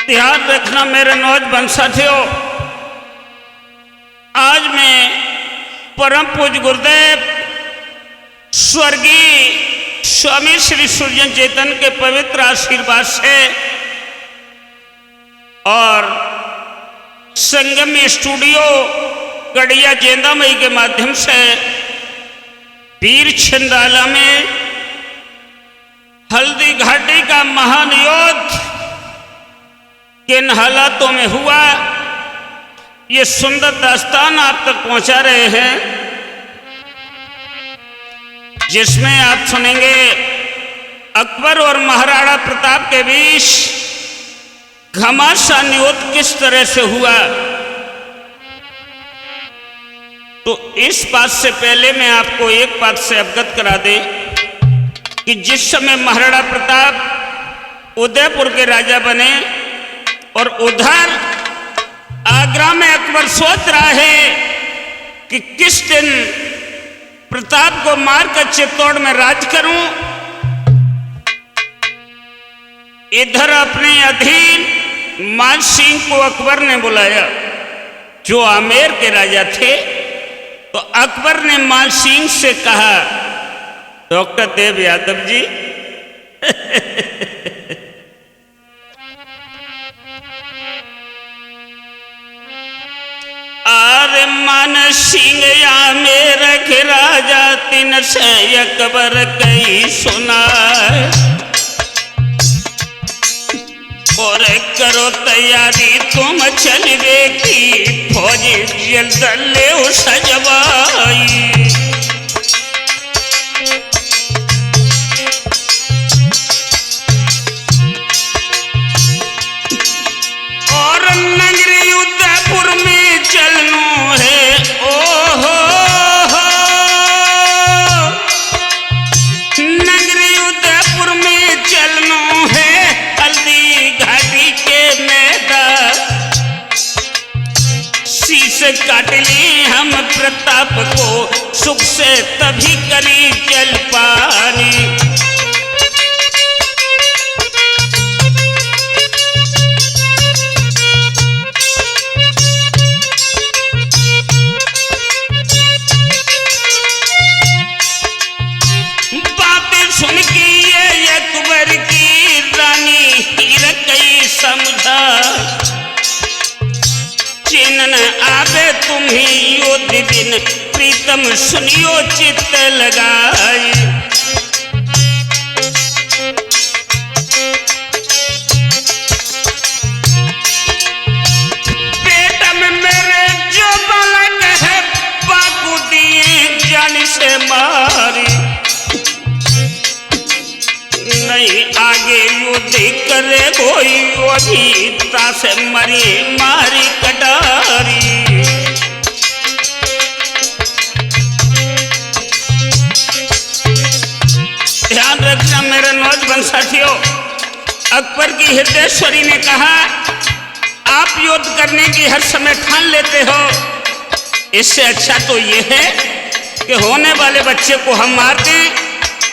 ध्यान रखना मेरे नौजवान साथियों, आज मैं परम पूज्य गुरुदेव स्वर्गीय स्वामी श्री सुरजन चेतन के पवित्र आशीर्वाद से और संगम स्टूडियो गड़िया जेंदामई के माध्यम से पीर छिंदाला में हल्दी घाटी का महान युद्ध किन हालातों में हुआ, ये सुंदर दास्तान आप तक पहुंचा रहे हैं, जिसमें आप सुनेंगे अकबर और महाराणा प्रताप के बीच घमासान युद्ध किस तरह से हुआ। तो इस बात से पहले मैं आपको एक बात से अवगत करा दें कि जिस समय महाराणा प्रताप उदयपुर के राजा बने और उधर आगरा में अकबर सोच रहा है कि किस दिन प्रताप को मारकर चित्तौड़ में राज करूं, इधर अपने अधीन मान सिंह को अकबर ने बुलाया जो आमेर के राजा थे। तो अकबर ने मान सिंह से कहा, डॉक्टर देव यादव जी आरे मान सिंह आमेर के राजा तीन से अकबर कई सुना, और करो तैयारी तुम चलवे की फौजी जल्द ले सजवाई। और नगरी उदयपुर में चलनो है, ओहो नगरी उदयपुर में चलनो है, हल्दी घाटी के मैदान शीश काट ली हम प्रताप को सुख से तभी करी जल पानी। बातें सुन के ये अकबर की रानी हीर कई समझा, चिन्ह आवे तुम्हें युद्ध दिन प्रीतम सुनियो चित्त लगाई। पेट में मेरे जो बालक है बाकू दिए जान से मारी, नहीं आगे युद्ध करे कोई अभी तासे मरी मारी कटारी। ध्यान रखना मेरे नौजवान साथियों, अकबर की हृदयेश्वरी ने कहा, आप युद्ध करने की हर समय ठान लेते हो, इससे अच्छा तो यह है कि होने वाले बच्चे को हम मार दें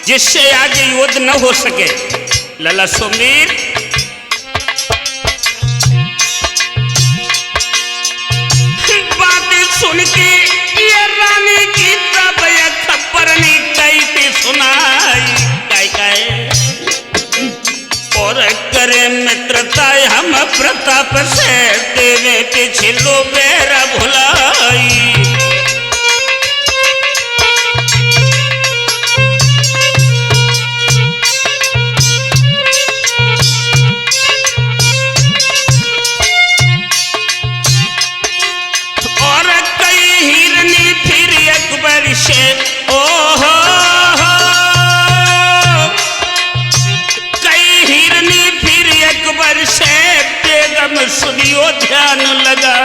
जिससे आगे युद्ध न हो सके। लला सुमीर बातें सुन के ये रानी की तब खबर ने कई थी सुनाई, और करे मित्रता हम प्रताप से देवे पीछे लो बेरा भुलाई। ओहो कई हिरनी फिर अकबर से बेगम सुनियो ध्यान लगा,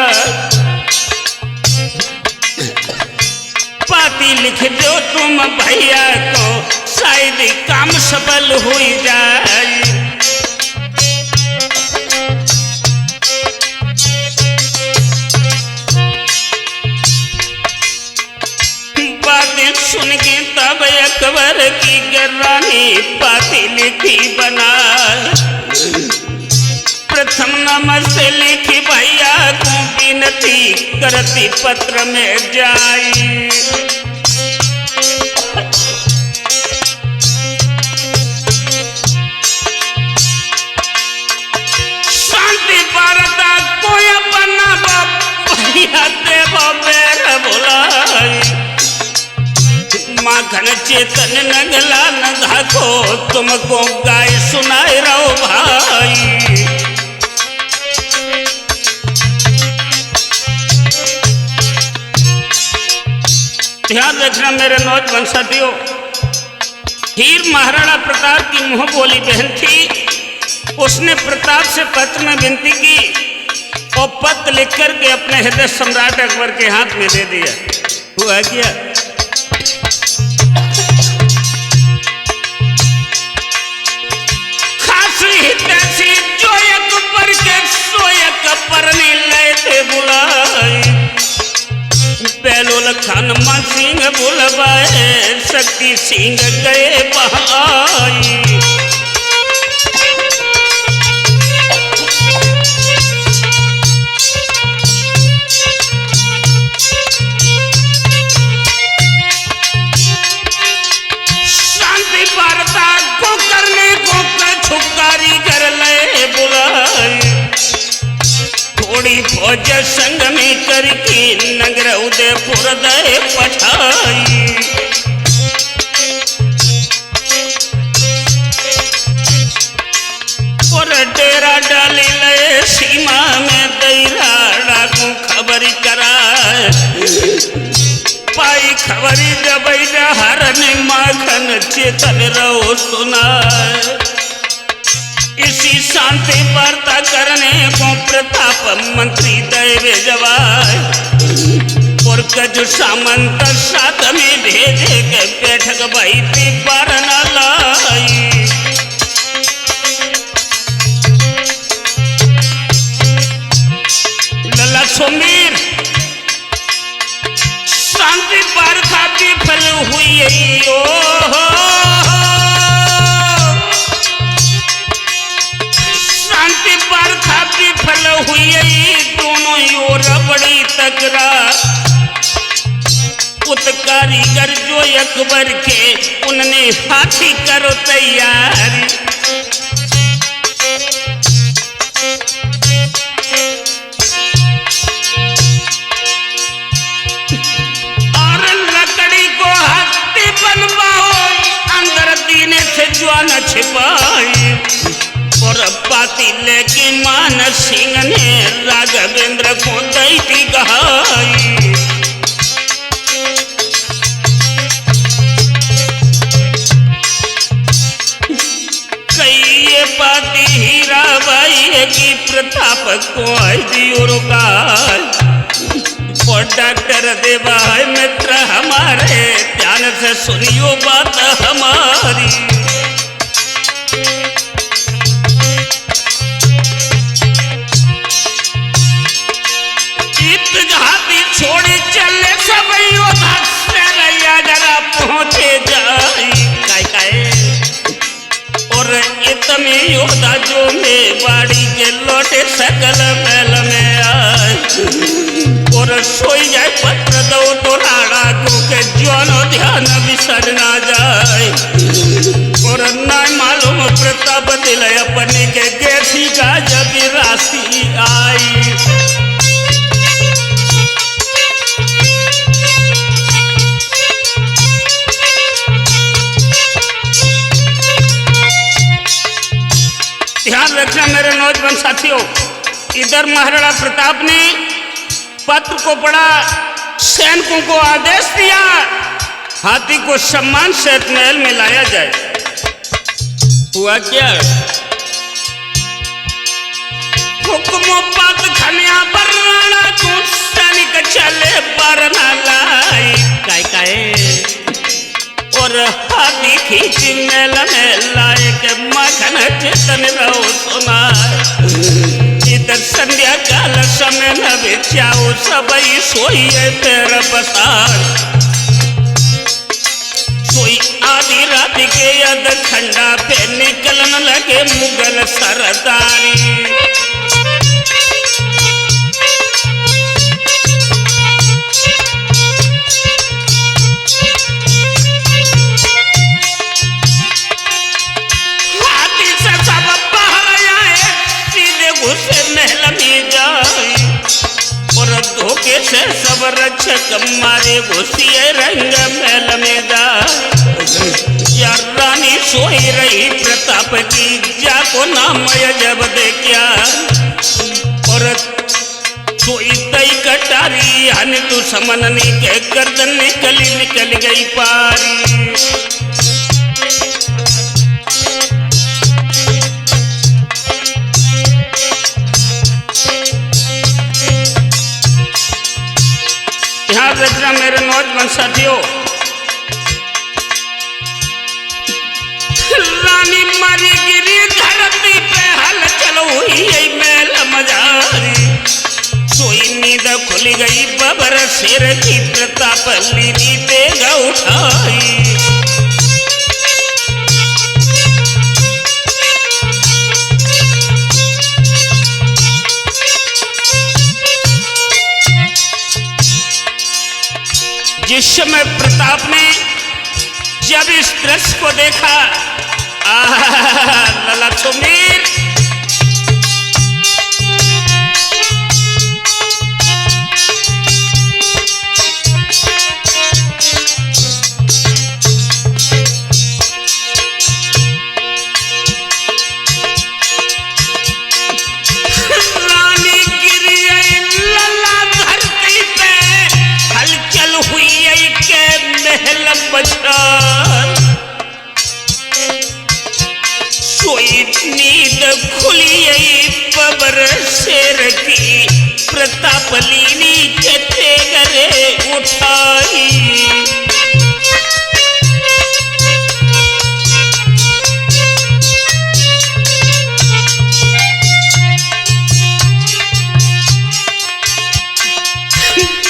पाती लिख दो तुम भैया को शायद काम सफल हो जाए। सुन के तब अकबर की रानी पाती लिखी बना, प्रथम न में लिखी भैया को विनती करती पत्र में जाई। शांति पारता कोई अपना भैया देव बेर बुलाई। माखन चेतन नगला न धाको तुमको गाय सुनाए रहो भाई। ध्यान रखना मेरे नौजवान साथियों, हीर महाराणा प्रताप की मुंह बोली बहन थी। उसने प्रताप से पत्र में विनती की और पत्र लिख करके अपने हृदय सम्राट अकबर के हाथ में दे दिया। हुआ क्या? जो अकबर के सोया कपर ने लय थे बुलाई। बेलोल खान मान सिंह बुलवाए शक्ति सिंह गए बहाई। शांति वार्ता को करने को छुपकारी कर ले बुलाई। थोड़ी फौज संग में करके नगर उदयपुर दे पठाई। और डेरा डाली ले सीमा में दैरा को खबरी कराए। पाई खबरी जब हरन माखन चेतन रहो सुनाए। इसी शांति वार्ता करने को प्रताप मंत्री दैवे जवाय। और कजु सामंत साथ में भेजे के बैठक बैठी पर न लाई। लला सुमीर शांति वार्ता विफल हुई। ओ विफल हुई दोनों योर बड़ी तकरार। उत कारीगर जो अकबर के उनने हाथी करो तैयारी। और लकड़ी को हाथी बनवाओ अंदर दीने से ज्वान छिपाई। और पाती लेके मान सिंह ने राघवेंद्र को दी थी गहाई। कई पाती हीरा बाई की प्रताप को आई दियो रुकाल। और डॉक्टर देवा है मित्र हमारे ध्यान से सुनियो बात हमारी। छोड़ी चले सब योद्धा रैया जरा पहुंचे जाई। और इतने योद्धा जो में बाड़ी के लौटे सकल मेल में आए। और सोई जाए पत्र दो तो राणा को के ज्वानो ध्यान बिसर ना जाए। और न मालूम प्रताप दिल अपने के गेठी का जब राशि आई। ध्यान रखना मेरे नौजवान साथियों, इधर महाराणा प्रताप ने पत्र को पढ़ा, सैनिकों को आदेश दिया हाथी को सम्मान से महल में लाया जाए। हुआ क्या? हुक्मों पद खनिया पर राणा को सैनिक चले पर न लाई। और हाथी खींच मेल में लाए के मखन चेतन रहो सुनाए। इधर संध्या काल समय न बिछाओ सबई सोइए तेरा बसार। सोई आधी रात के अध खंडा पे निकलन लगे मुगल सरदारी। से सब रक्षक मारे घुसिए रंग मेल में जा रानी सोई रही प्रताप की जाको नाम जब देखा और सोई तई कटारी हन तू समननी के गर्दन निकल गई पारी। ध्यान रखना मेरे नौजवान साथियों, रानी मारी गिरी धरती पे हलचल हुई मेल मजारी सोई नींद खुल गई बबर शेर की प्रताप लीनी तेग उठाई। जिस समय प्रताप ने जब इस दृश्य को देखा लला सुमीर सोई नींद खुली बबर शेर की प्रताप लीनी के तेगरे उठाई।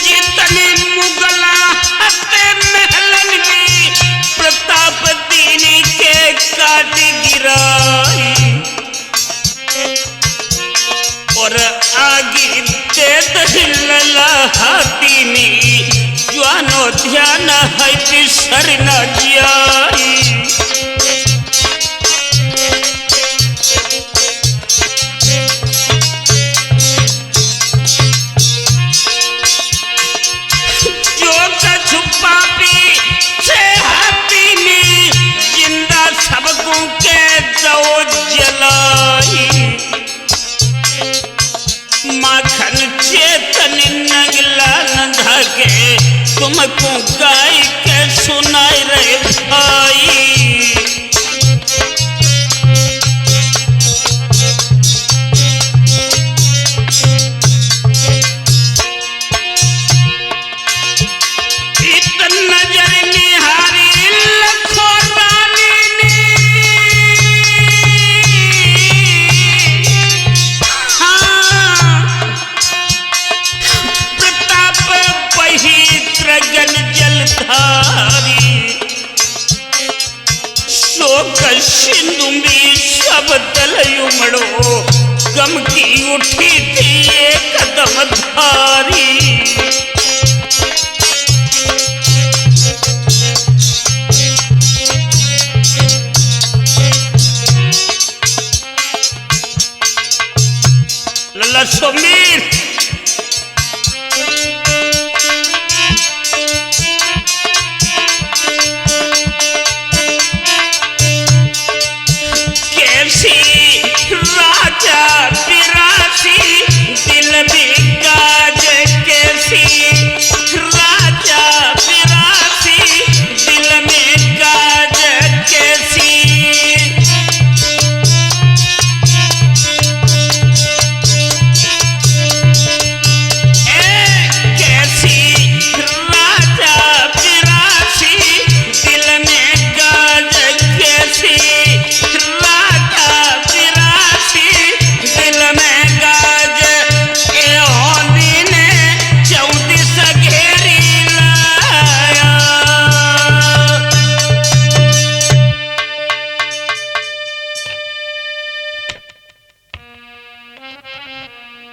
जितने मुगला हते महलन में प्रताप दीनी के काट गिराई और आगे तेत हिलला हाथी में ज्वानो ध्यान है बिसर न जाई। जो छुपा भी से हाथी में जिंदा सबको के दो जलाई माखन चेतन नगला न धागे तुमको गाय के सुनाई रहे भाई। नजर निहारी लखो रानी ने प्रताप बही त्रगन जलधारी शोक सिंधु में सब दल उमड़ो गम की उठी थी एक कदम धारी। लला सुमीर कैसी राजा बिरासी दिल भी गाज कैसी राजा बिरासी दिल में गाज कैसी।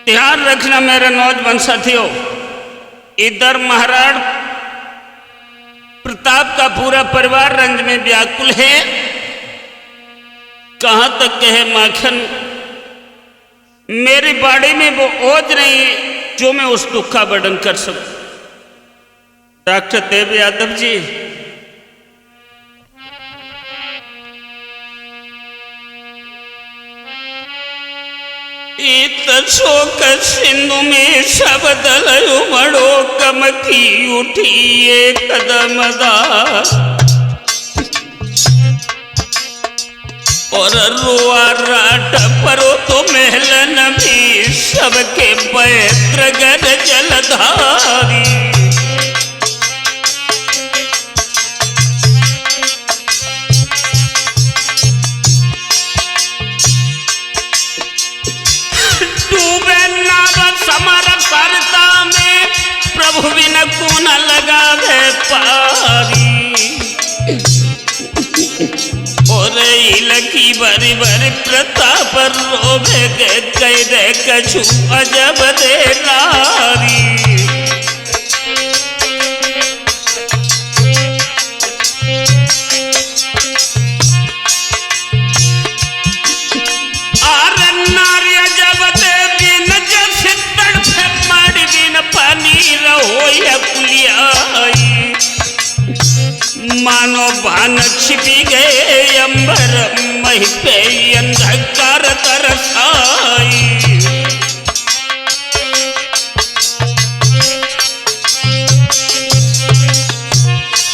ध्यान रखना मेरे नौजवान साथियों, इधर महाराज प्रताप का पूरा परिवार रंज में व्याकुल है। कहां तक कहे माखन, मेरी बाड़ी में वो ओज नहीं जो मैं उस दुख का वर्णन कर सकूं। डॉक्टर देव यादव जी, इत शोक सिंधु में शब्द लयो मड़ो कम की उठी ये कदम दा और रुआ राट परो तो महलन भी सबके पैत्र गर जलधारी। डूबे नाव समर सरता में प्रभु बिन कोन लगावे पारी। और लकी बरी बरी प्रताप रोभे कह दे कछु अजब दे नारी। आर नारी अजब दे बिन जैसे तड़फे मारी बिन पानी रहो या कुलियाई। मानो भान छिपी गए अंबर मही पे अंधकार तरसाई।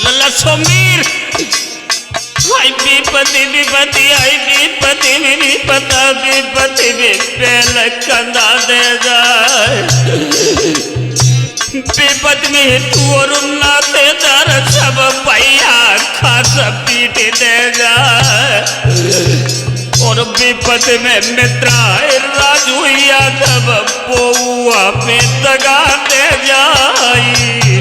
लल्ला सोमीर आई विपति विपति आई विपति विपता विपति विपल कंधा दे जाए। विपद में तू और नाते दर सब भैया खास पीट दे जाए। और विपद में मित्रा राजू यादव पौआ पे दगा दे जाई।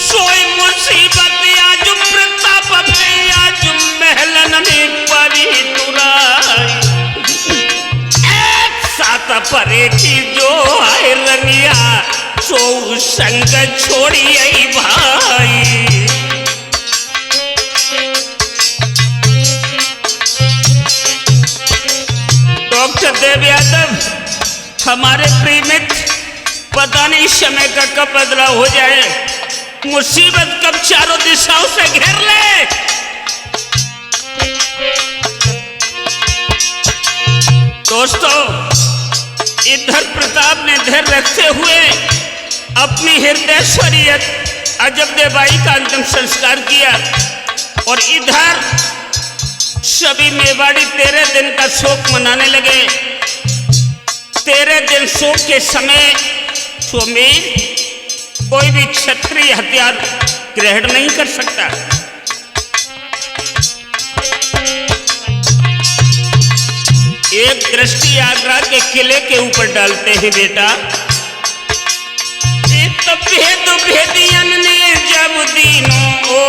सोई मुसीबत आज प्रताप में आज महलन में परी परे की जो आए रनिया सो संग छोड़ी आई भाई। डॉक्टर देव यादव, हमारे प्रिय मित्र, पता नहीं समय का कब बदलाव हो जाए, मुसीबत कब चारों दिशाओं से घेर ले। दोस्तों, इधर प्रताप ने धैर्य रखते हुए अपनी हृदयश्वरियत अजब दे बाई का अंतिम संस्कार किया। और इधर सभी मेवाड़ी 13 दिन का शोक मनाने लगे। 13 दिन शोक के समय सोमीर कोई भी क्षत्रिय हथियार ग्रहण नहीं कर सकता। एक दृष्टि आगरा के किले के ऊपर डालते हैं बेटा। भेद भेदियन ने जब दीनों हो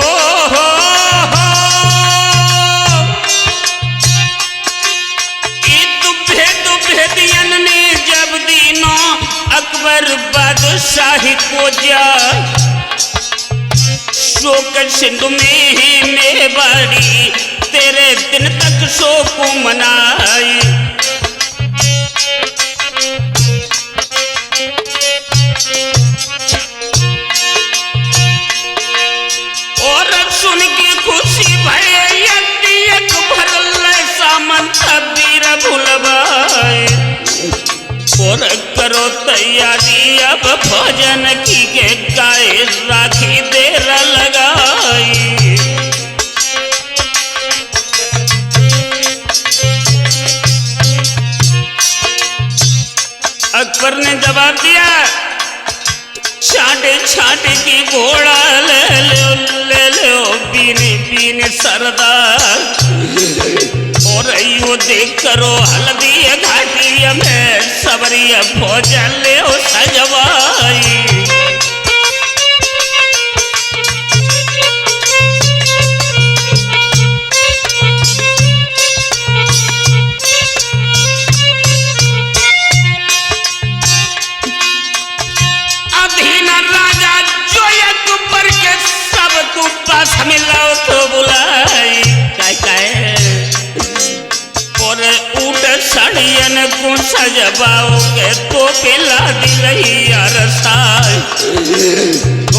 भेद भेदियन ने जब दीनों अकबर बादशाही को जाए। शोक सिंधु में मेवाड़ी 13 दिन तक शोक मनाई। और सुन के खुशी भय एक भरल सामंत वीर भुलवाए। और करो तैयारी अब भजन की के गाय राखी देर लगाई। अकबर ने जवाब दिया, छाटे छाटे की घोड़ा ले लो बीने बीने सरदार। और यो देख करो हल्दी घाटी में सबरिया भोजन ले सजवाई। पास मिलाओ तो बुलाई काय काय को सजबाओगे तो पिला दिलैया रसाई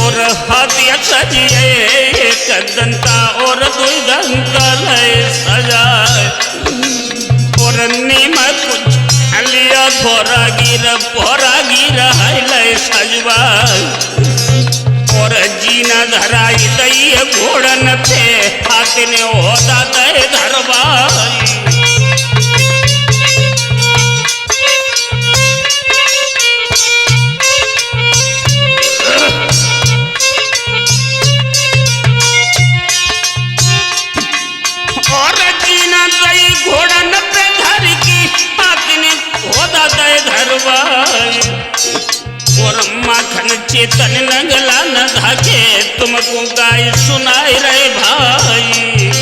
और हाथिया सजिए कदंता और दुई दंता लय सजाए और नीमक लिया फोरा गिर लय सजवाई और जीना धराई दई घोड़न थे हाथ ने होदा दे धरवाई और जीना दई घोड़न पे धर की हाथ ने होदा दे धरवाई और माखन चेतन नंगला न धाके तुमको गाय सुनाई रहे भाई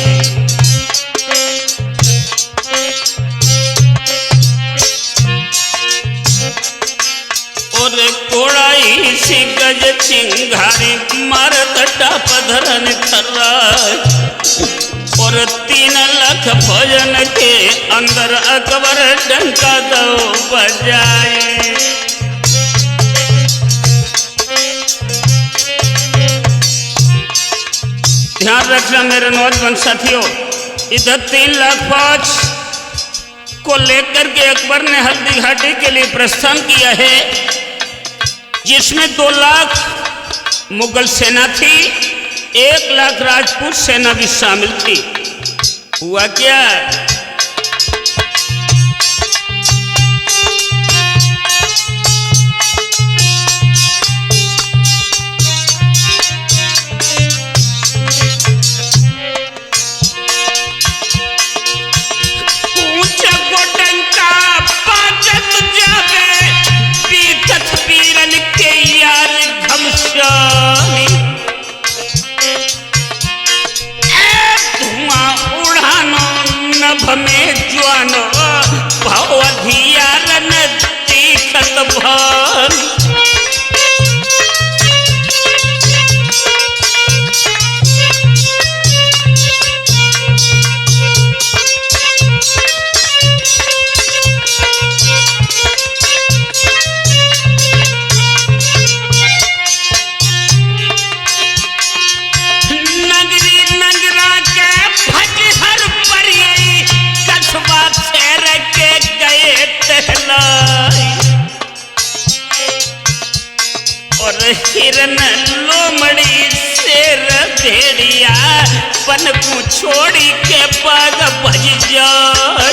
और कोड़ाई से गज चिंगारी मारत टाप धरन थर्रा और 3 लाख भजन के अंदर अकबर डंका दो बजाए ध्यान रखना मेरे नौजवान साथियों इधर 3 लाख फौज को लेकर के अकबर ने हल्दी घाटी के लिए प्रस्थान किया है जिसमें 2 लाख मुगल सेना थी 1 लाख राजपूत सेना भी शामिल थी। हुआ क्या में ज्वानो भवधिया रन तीखत भन हिरन लोमड़ी शेर भेड़िया पन को छोड़ी के पग भज जाए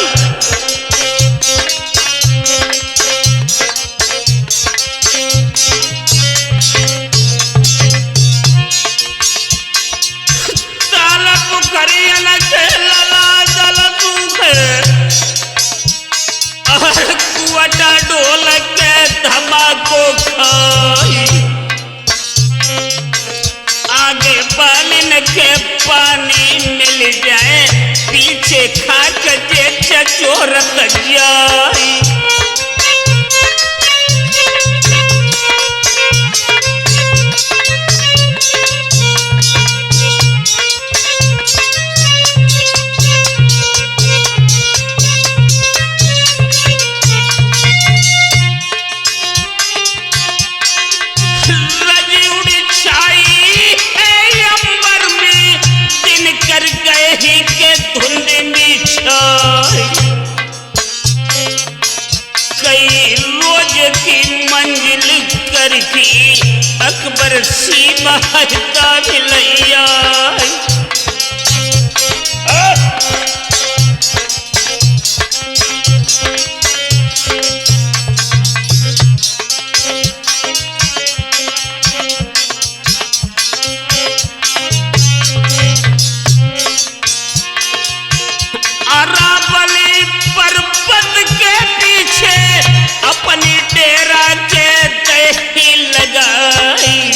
तालब करियन के लला जल सूखे और कुआटा ढोल के धमाको खाई आगे बालिन के पानी मिल जाए पीछे खाक जे चोरत जाई कई रोज की मंजिल करके अकबर सीमा हटता मिलैया अरावली पर्वत के पीछे अपनी डेरा के दही लगाई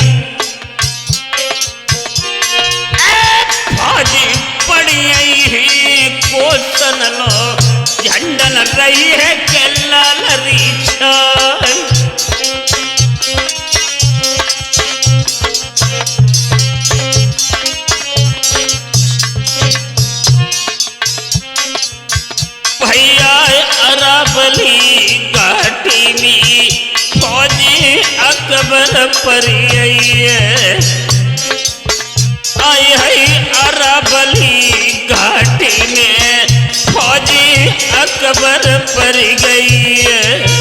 फौजी पड़ी ही कोसन लो झंडन रही है के लाल रीछाई भैया अरावली अकबर पर आई है अरावली घाटी में फौजी अकबर पर गई है।